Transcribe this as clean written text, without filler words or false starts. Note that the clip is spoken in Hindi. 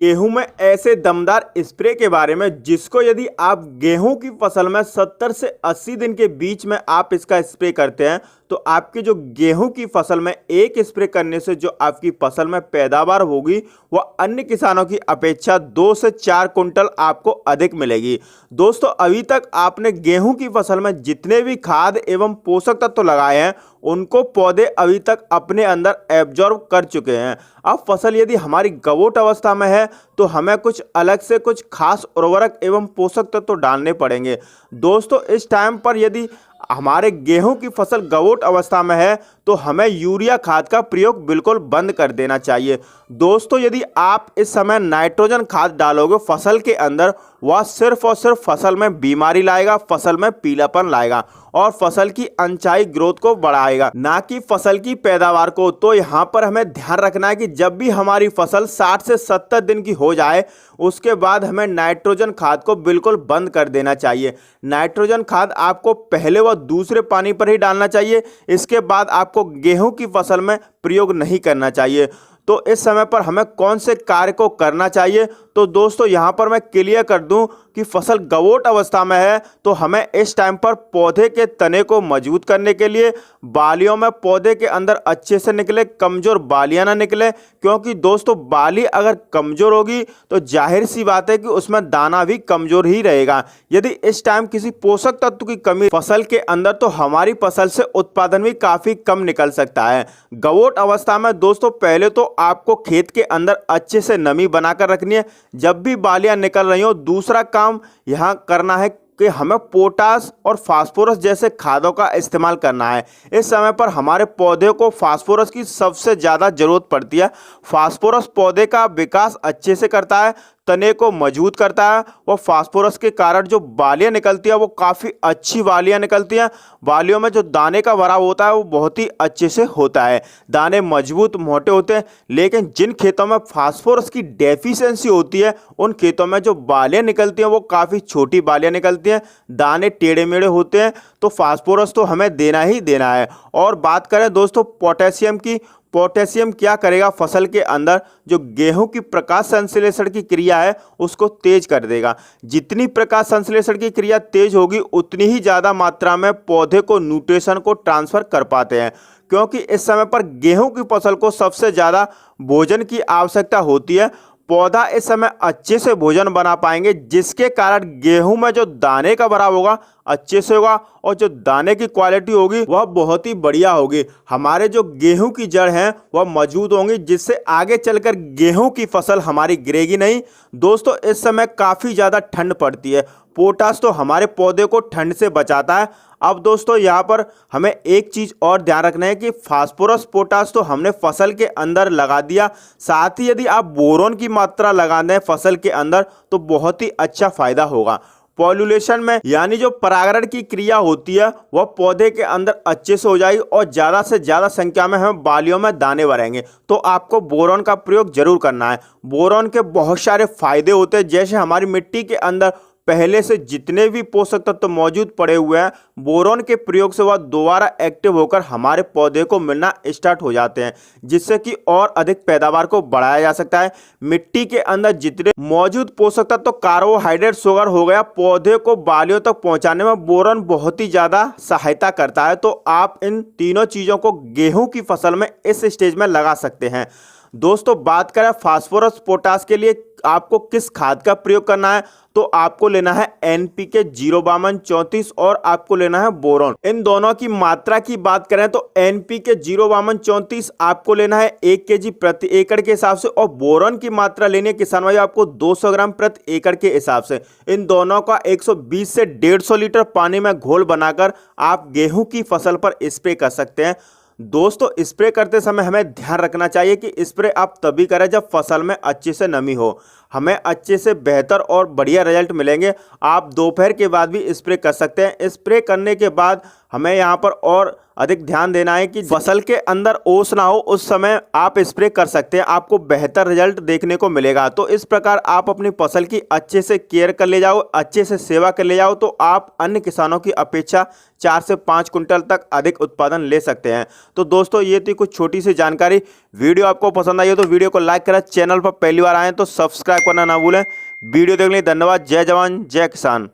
गेहूं में ऐसे दमदार स्प्रे के बारे में जिसको यदि आप गेहूं की फसल में 70 से 80 दिन के बीच में आप इसका स्प्रे करते हैं तो आपकी जो गेहूं की फसल में एक स्प्रे करने से जो आपकी फसल में पैदावार होगी वह अन्य किसानों की अपेक्षा 2 से 4 कुंटल आपको अधिक मिलेगी। दोस्तों, अभी तक आपने गेहूं की फसल में जितने भी खाद एवं पोषक तत्व लगाए हैं उनको पौधे अभी तक अपने अंदर एब्जॉर्ब कर चुके हैं। अब फसल यदि हमारी गवोट अवस्था में है तो हमें कुछ अलग से कुछ खास उर्वरक एवं पोषक तत्व डालने पड़ेंगे। दोस्तों, इस टाइम पर यदि हमारे गेहूं की फसल गवोट अवस्था में है तो हमें यूरिया खाद का प्रयोग बिल्कुल बंद कर देना चाहिए। दोस्तों, यदि आप इस समय नाइट्रोजन खाद डालोगे फसल के अंदर, वह सिर्फ और सिर्फ फसल में बीमारी लाएगा, फसल में पीलापन लाएगा और फसल की अनचाही ग्रोथ को बढ़ाएगा, ना कि फसल की पैदावार को। तो यहाँ पर हमें ध्यान रखना है कि जब भी हमारी फसल 60 से 70 दिन की हो जाए उसके बाद हमें नाइट्रोजन खाद को बिल्कुल बंद कर देना चाहिए। नाइट्रोजन खाद आपको पहले व दूसरे पानी पर ही डालना चाहिए, इसके बाद आपको गेहूं की फसल में प्रयोग नहीं करना चाहिए। तो इस समय पर हमें कौन से कार्य को करना चाहिए, तो दोस्तों यहाँ पर मैं क्लियर कर दूं कि फसल गवोट अवस्था में है तो हमें इस टाइम पर पौधे के तने को मजबूत करने के लिए बालियों में पौधे के अंदर अच्छे से निकले, कमजोर बालियां ना निकले, क्योंकि दोस्तों बाली अगर कमजोर होगी तो जाहिर सी बात है कि उसमें दाना भी कमजोर ही रहेगा। यदि इस टाइम किसी पोषक तत्व की कमी फसल के अंदर तो हमारी फसल से उत्पादन भी काफी कम निकल सकता है। गवोट अवस्था में दोस्तों पहले तो आपको खेत के अंदर अच्छे से नमी बनाकर रखनी है जब भी बालियां निकल रही हो। दूसरा काम यहां करना है कि हमें पोटास और फास्फोरस जैसे खादों का इस्तेमाल करना है। इस समय पर हमारे पौधे को फास्फोरस की सबसे ज़्यादा ज़रूरत पड़ती है। फास्फोरस पौधे का विकास अच्छे से करता है, तने को मजबूत करता है और फास्फोरस के कारण जो बालियां निकलती है वो काफ़ी अच्छी बालियां निकलती हैं। बालियों में जो दाने का भराव होता है वो बहुत ही अच्छे से होता है, दाने मजबूत मोटे होते हैं। लेकिन जिन खेतों में फास्फोरस की डेफिशिएंसी होती है उन खेतों में जो बालियां निकलती हैं वो काफ़ी छोटी बालियां निकलती हैं, दाने टेढ़े मेढ़े होते हैं। तो फास्फोरस तो हमें देना ही देना है। और बात करें दोस्तों पोटेशियम की, पोटेशियम क्या करेगा, फसल के अंदर जो गेहूं की प्रकाश संश्लेषण की क्रिया है उसको तेज कर देगा। जितनी प्रकाश संश्लेषण की क्रिया तेज होगी उतनी ही ज़्यादा मात्रा में पौधे को न्यूट्रिशन को ट्रांसफर कर पाते हैं, क्योंकि इस समय पर गेहूं की फसल को सबसे ज़्यादा भोजन की आवश्यकता होती है। पौधा इस समय अच्छे से भोजन बना पाएंगे जिसके कारण गेहूं में जो दाने का भराव होगा अच्छे से होगा और जो दाने की क्वालिटी होगी वह बहुत ही बढ़िया होगी। हमारे जो गेहूं की जड़ हैं वह मजबूत होंगी जिससे आगे चलकर गेहूं की फसल हमारी गिरेगी नहीं। दोस्तों, इस समय काफ़ी ज़्यादा ठंड पड़ती है, पोटास तो हमारे पौधे को ठंड से बचाता है। अब दोस्तों यहाँ पर हमें एक चीज़ और ध्यान रखना है कि फास्फोरस पोटास तो हमने फसल के अंदर लगा दिया, साथ ही यदि आप बोरोन की मात्रा लगा दें फसल के अंदर तो बहुत ही अच्छा फायदा होगा। पॉल्यूलेशन में यानी जो परागण की क्रिया होती है वह पौधे के अंदर अच्छे से हो जाएगी और ज़्यादा से ज़्यादा संख्या में हमें बालियों में दाने भरेंगे। तो आपको बोरॉन का प्रयोग जरूर करना है। बोरॉन के बहुत सारे फायदे होते हैं, जैसे हमारी मिट्टी के अंदर पहले से जितने भी पोषक तत्व मौजूद पड़े हुए हैं बोरॉन के प्रयोग से वह दोबारा एक्टिव होकर हमारे पौधे को मिलना स्टार्ट हो जाते हैं, जिससे कि और अधिक पैदावार को बढ़ाया जा सकता है। मिट्टी के अंदर जितने मौजूद पोषक तत्व कार्बोहाइड्रेट शुगर हो गया पौधे को बालियों तक पहुंचाने में बोरॉन बहुत ही ज़्यादा सहायता करता है। तो आप इन तीनों चीज़ों को गेहूं की फसल में इस स्टेज में लगा सकते हैं। दोस्तों, बात करें फास्फोरस पोटास के लिए आपको किस खाद का प्रयोग करना है, तो आपको लेना है NPK 05234 और आपको लेना है बोरॉन। इन दोनों की मात्रा की बात करें तो NPK 05234 आपको लेना है 1 kg प्रति एकड़ के हिसाब से और बोरॉन की मात्रा लेनी है किसान भाई आपको 200 ग्राम प्रति एकड़ के हिसाब से। इन दोनों का 120 से 150 लीटर पानी में घोल बनाकर आप गेहूं की फसल पर स्प्रे कर सकते हैं। दोस्तों, स्प्रे करते समय हमें ध्यान रखना चाहिए कि स्प्रे आप तभी करें जब फसल में अच्छे से नमी हो, हमें अच्छे से बेहतर और बढ़िया रिजल्ट मिलेंगे। आप दोपहर के बाद भी स्प्रे कर सकते हैं। स्प्रे करने के बाद हमें यहाँ पर और अधिक ध्यान देना है कि फसल के अंदर ओस ना हो, उस समय आप स्प्रे कर सकते हैं, आपको बेहतर रिजल्ट देखने को मिलेगा। तो इस प्रकार आप अपनी फसल की अच्छे से केयर कर ले जाओ, अच्छे से सेवा कर ले जाओ, तो आप अन्य किसानों की अपेक्षा 4 से 5 कुंटल तक अधिक उत्पादन ले सकते हैं। तो दोस्तों ये थी कुछ छोटी सी जानकारी। वीडियो आपको पसंद आई हो तो वीडियो को लाइक करें, चैनल पर पहली बार आए तो सब्सक्राइब करना ना भूलें। वीडियो देखने के लिए धन्यवाद। जय जवान जय किसान।